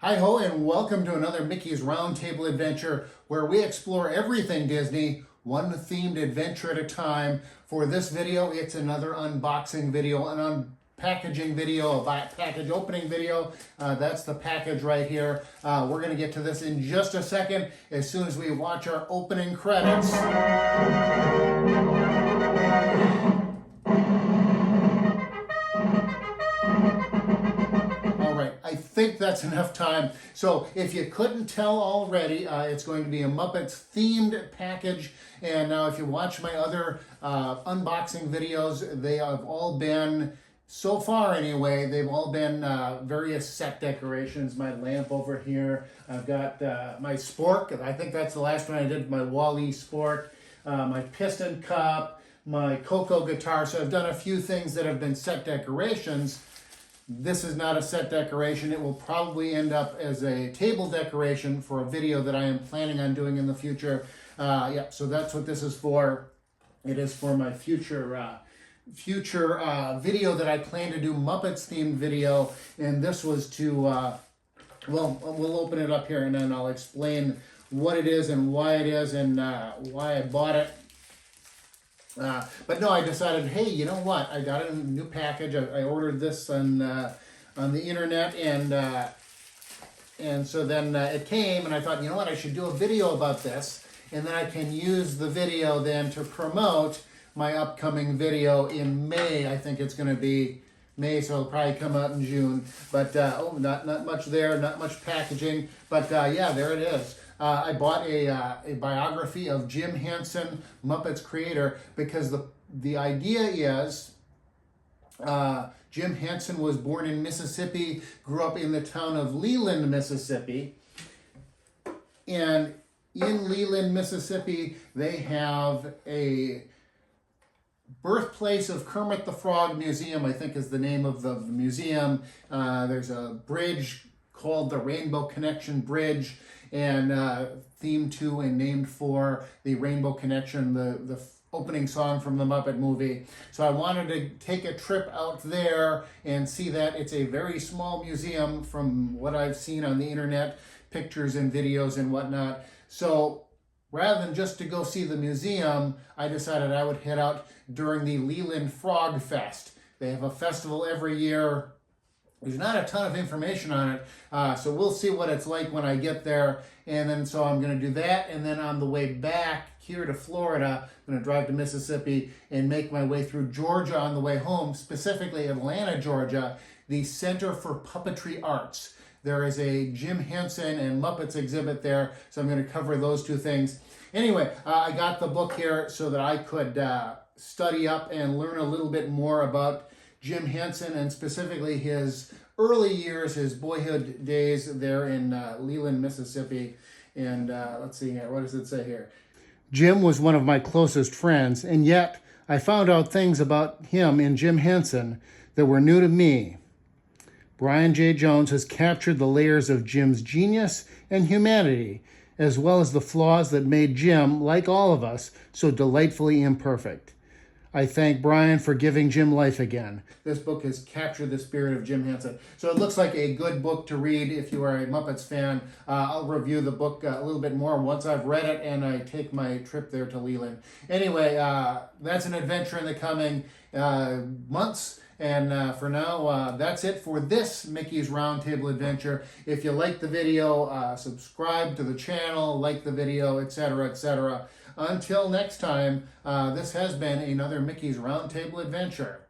Hi ho and welcome to another Mickey's Roundtable adventure where we explore everything Disney, one themed adventure at a time. For this video, it's another unboxing video, an unpackaging video, a package opening video. That's the package right here. We're going to get to this in just a second as soon as we watch our opening credits. I think that's enough time. So if you couldn't tell already, it's going to be a Muppets themed package. And now if you watch my other unboxing videos, they have all been, so far anyway, they've all been various set decorations. My lamp over here. I've got my spork. I think that's the last one I did, my Wall-E spork. My piston cup, my Coco guitar. So I've done a few things that have been set decorations. This is not a set decoration. It will probably end up as a table decoration for a video that I am planning on doing in the future. Yeah, so that's what this is for. It is for my future video that I plan to do, Muppets themed video. And this was to, well, we'll open it up here and then I'll explain what it is and why it is and why I bought it. But no, I decided, hey, you know what? I got a new package. I ordered this on the internet, and so then it came, and I thought, you know what? I should do a video about this, and then I can use the video then to promote my upcoming video in May. I think it's going to be May, so it'll probably come out in June. But not much there, not much packaging. But yeah, there it is. I bought a biography of Jim Henson, Muppets creator, because the idea is Jim Henson was born in Mississippi, grew up in the town of Leland, Mississippi. And in Leland, Mississippi, they have a Birthplace of Kermit the Frog Museum, I think is the name of the museum. There's a bridge called the Rainbow Connection Bridge, and themed to and named for the Rainbow Connection, the opening song from the Muppet movie. So I wanted to take a trip out there and see that. It's a very small museum from what I've seen on the internet, pictures and videos and whatnot. So rather than just to go see the museum, I decided I would head out during the Leland Frog Fest. They have a festival every year. There's not a ton of information on it, so we'll see what it's like when I get there. And then so I'm going to do that, and then on the way back here to Florida, I'm going to drive to Mississippi and make my way through Georgia on the way home, specifically Atlanta, Georgia, the Center for Puppetry Arts. There is a Jim Henson and Muppets exhibit there, so I'm going to cover those two things. Anyway, I got the book here so that I could study up and learn a little bit more about Jim Henson, and specifically his early years, his boyhood days there in Leland, Mississippi. And let's see here, what does it say here? Jim was one of my closest friends, and yet I found out things about him in Jim Henson that were new to me. Brian J. Jones has captured the layers of Jim's genius and humanity, as well as the flaws that made Jim, like all of us, so delightfully imperfect. I thank Brian for giving Jim life again. This book has captured the spirit of Jim Henson. So it looks like a good book to read if you are a Muppets fan. I'll review the book a little bit more once I've read it and I take my trip there to Leland. Anyway, that's an adventure in the coming months. And for now, that's it for this Mickey's Roundtable adventure. If you like the video, subscribe to the channel, like the video, etc., etc. Until next time, this has been another Mickey's Roundtable adventure.